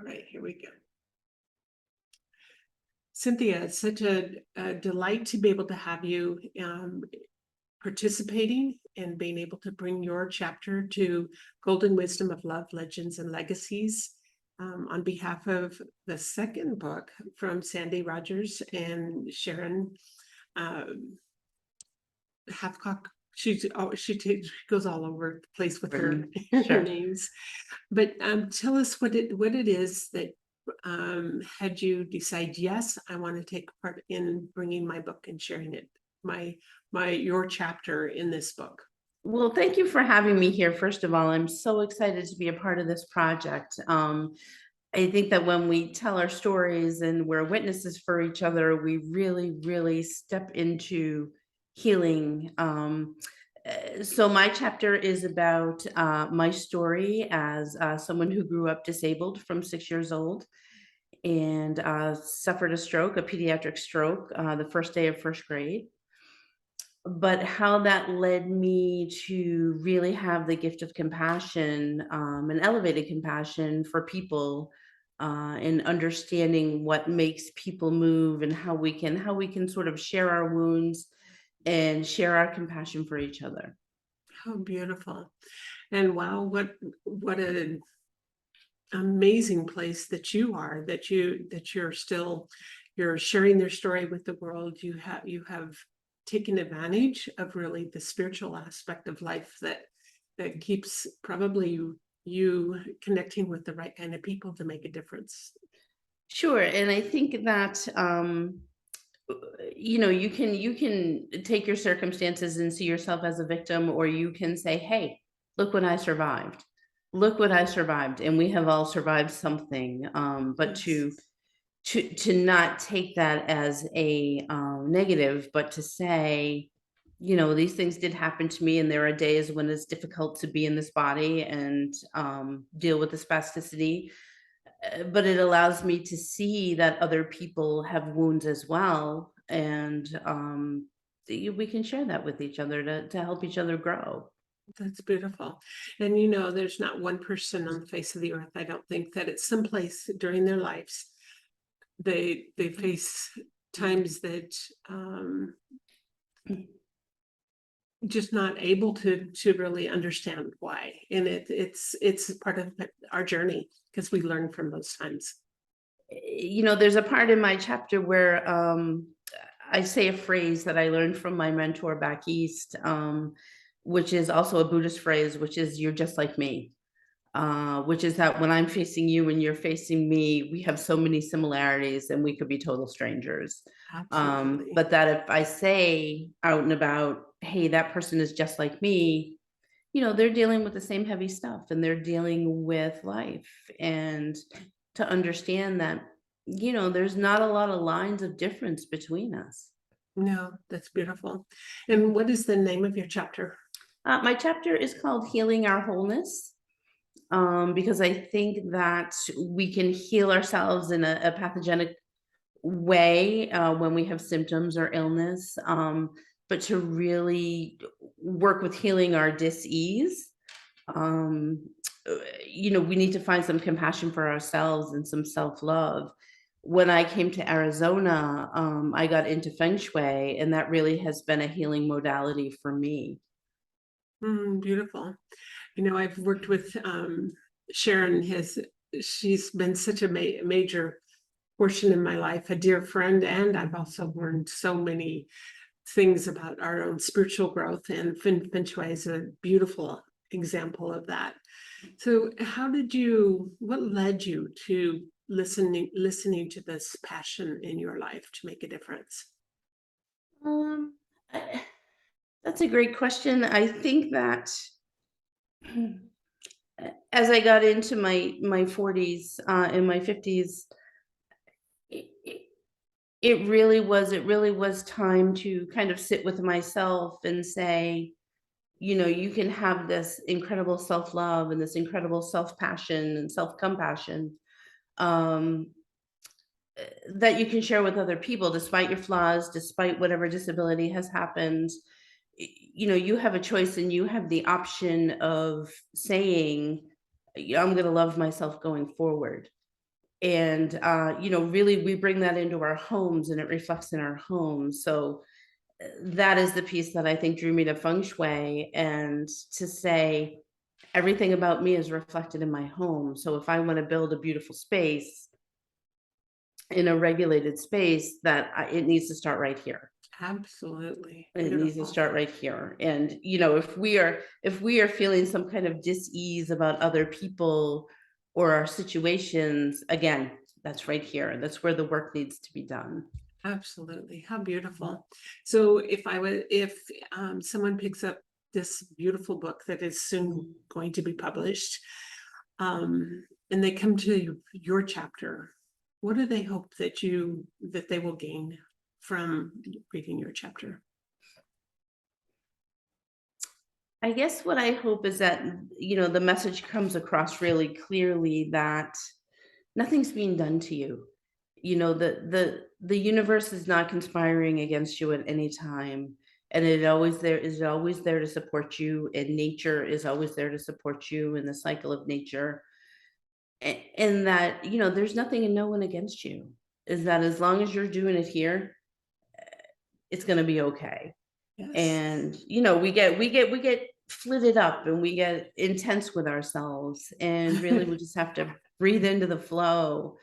right, here we go. Cynthia, it's such a delight to be able to have you participating and being able to bring your chapter to Golden Wisdom of Love, Legends, and Legacies on behalf of the second book from Sandy Rogers and Sharon Hathcock. She goes all over the place with her Sure. names. But tell us what it is that had you decide, yes, I want to take part in bringing my book and sharing it, your chapter in this book. Well, thank you for having me here. First of all, I'm so excited to be a part of this project. I think that when we tell our stories and we're witnesses for each other, we really, really step into healing. So my chapter is about my story as someone who grew up disabled from 6 years old and suffered a stroke, a pediatric stroke, the first day of first grade. But how that led me to really have the gift of compassion, and elevated compassion for people, and understanding what makes people move and how we can sort of share our wounds and share our compassion for each other. Oh, beautiful. And wow, what an amazing place that you are, that you're sharing their story with the world. You have taken advantage of really the spiritual aspect of life that keeps probably you connecting with the right kind of people to make a difference. Sure, and I think that you can take your circumstances and see yourself as a victim, or you can say, "Hey, look what I survived. Look what I survived," and we have all survived something. But Yes. to not take that as a negative, but to say, these things did happen to me, and there are days when it's difficult to be in this body and deal with the spasticity. But it allows me to see that other people have wounds as well, and we can share that with each other to help each other grow. That's beautiful. And there's not one person on the face of the earth, I don't think, that at some place during their lives they face times that just not able to really understand why. And it's part of our journey because we learn from those times. There's a part in my chapter where I say a phrase that I learned from my mentor back east, which is also a Buddhist phrase, which is "You're just like me." Which is that when I'm facing you and you're facing me, we have so many similarities and we could be total strangers. Absolutely. But that if I say out and about, "Hey, that person is just like me," they're dealing with the same heavy stuff and they're dealing with life. And to understand that, there's not a lot of lines of difference between us. No, that's beautiful. And what is the name of your chapter? My chapter is called Healing Our Wholeness. Because I think that we can heal ourselves in a pathogenic way when we have symptoms or illness, but to really work with healing our dis-ease, um, we need to find some compassion for ourselves and some self-love. When I came to Arizona, I got into Feng Shui, and that really has been a healing modality for me. Beautiful. I've worked with Sharon. She's been such a major portion in my life, a dear friend, and I've also learned so many things about our own spiritual growth, and Feng Shui is a beautiful example of that. So what led you to listening to this passion in your life to make a difference? Um, that's a great question. I think that as I got into my 40s and my 50s, it, it it really was time to kind of sit with myself and say, you can have this incredible self-love and this incredible self-passion and self-compassion, um, that you can share with other people despite your flaws, despite whatever disability has happened. You have a choice and you have the option of saying, "Yeah, I'm going to love myself going forward." And, really, we bring that into our homes and it reflects in our homes. So that is the piece that I think drew me to feng shui, and to say everything about me is reflected in my home. So if I want to build a beautiful space in a regulated space, it needs to start right here. Absolutely. It needs to Beautiful. start right here. And if we are feeling some kind of dis-ease about other people or our situations, again, that's right here. That's where the work needs to be done. Absolutely. How beautiful. So if someone picks up this beautiful book that is soon going to be published, and they come to your chapter, what do they hope that they will gain from reading your chapter? I guess what I hope is that, the message comes across really clearly that nothing's being done to you. The universe is not conspiring against you at any time. And it is always there to support you, and nature is always there to support you in the cycle of nature. And that, there's nothing and no one against you. Is that as long as you're doing it here, it's gonna be okay. Yes. And we get flitted up and we get intense with ourselves, and really we just have to breathe into the flow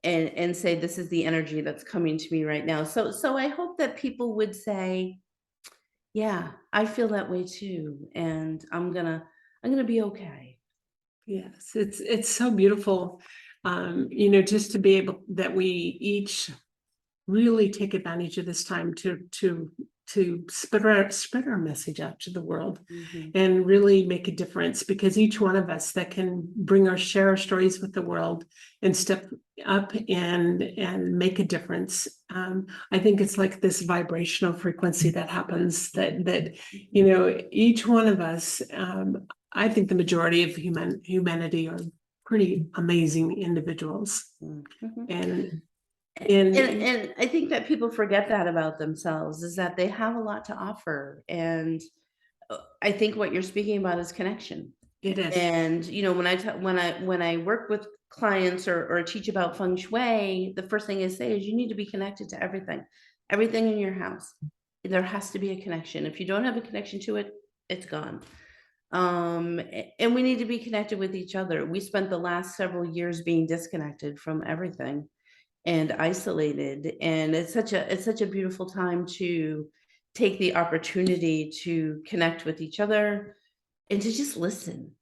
and say, this is the energy that's coming to me right now. So I hope that people would say, yeah, I feel that way too, and I'm gonna be okay. Yes, it's so beautiful. Just to be able that we each really take advantage of this time to spread our message out to the world Mhm. and really make a difference, because each one of us that can share our stories with the world and step up and make a difference. I think it's like this vibrational frequency that happens that each one of us, I think the majority of humanity are pretty amazing individuals. Mhm. And And and and I think that people forget that about themselves, is that they have a lot to offer. And I think what you're speaking about is connection. it is And when I work with clients or teach about feng shui, the first thing I say is you need to be connected to everything in your house. There has to be a connection. If you don't have a connection to it, it's gone. And we need to be connected with each other. We spent the last several years being disconnected from everything and isolated, and it's such a beautiful time to take the opportunity to connect with each other and to just listen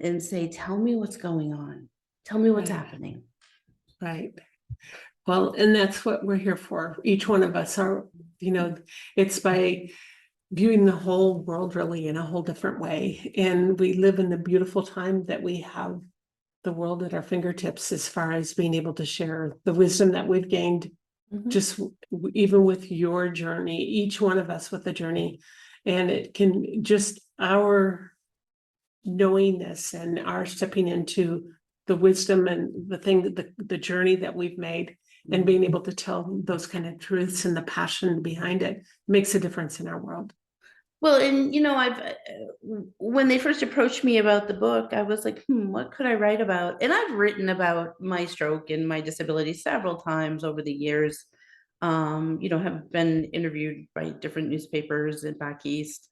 and say, tell me what's going on, tell me what's right, happening. right. Well, and that's what we're here for. Each one of us are, it's by viewing the whole world really in a whole different way. And we live in the beautiful time that we have the world at our fingertips, as far as being able to share the wisdom that we've gained, Mhm. just even with your journey, each one of us with a journey. And it can just our knowingness and our stepping into the wisdom and the journey that we've made, and being able to tell those kind of truths and the passion behind it makes a difference in our world. Well, and I've when they first approached me about the book, I was like, what could I write about? And I've written about my stroke and my disability several times over the years. Have been interviewed by different newspapers and back east.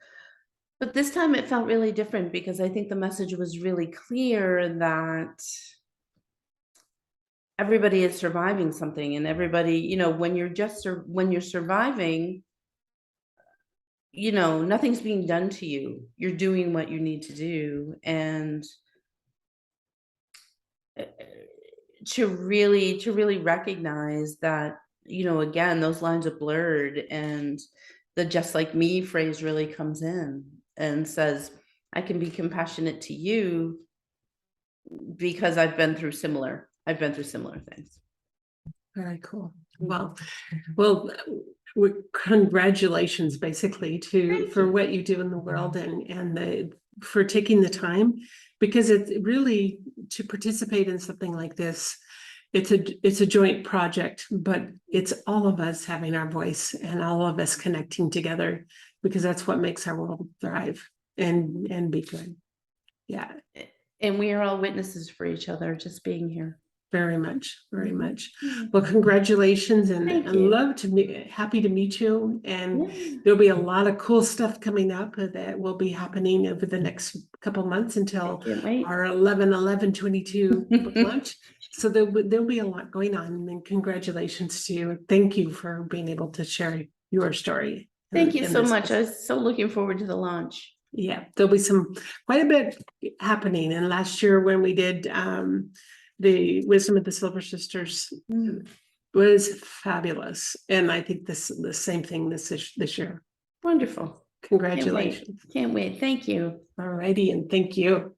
But this time it felt really different because I think the message was really clear that everybody is surviving something, and everybody, when you're surviving, nothing's being done to you. You're doing what you need to do. And uh, to really recognize that, again, those lines are blurred, and the just like me phrase really comes in and says, I can be compassionate to you because I've been through similar things. Very cool. Mhm. Well, congratulations, basically, Thank for you. what you do in the world, for taking the time, because it's really to participate in something like this. It's a joint project, but it's all of us having our voice and all of us connecting together, because that's what makes our world thrive and be good. Yeah. And we are all witnesses for each other, just being here. Very much, very Mhm. much. Yeah. Well, congratulations and Thank I you. love to meet, happy to meet you. And Yeah. there'll be a lot of cool stuff coming up that will be happening over the next couple months until Can't wait. our 11/11/22 book launch. So there'll be a lot going on, and congratulations to you. Thank you for being able to share your story. Thank you in so this much. book. I was so looking forward to the launch. Yeah, there'll be quite a bit happening. And last year when we did the Wisdom of the Silver Sisters Mm. was fabulous. And I think the same thing this year. Wonderful. Can't wait. Congratulations. Can't wait. Thank you. All righty, and thank you.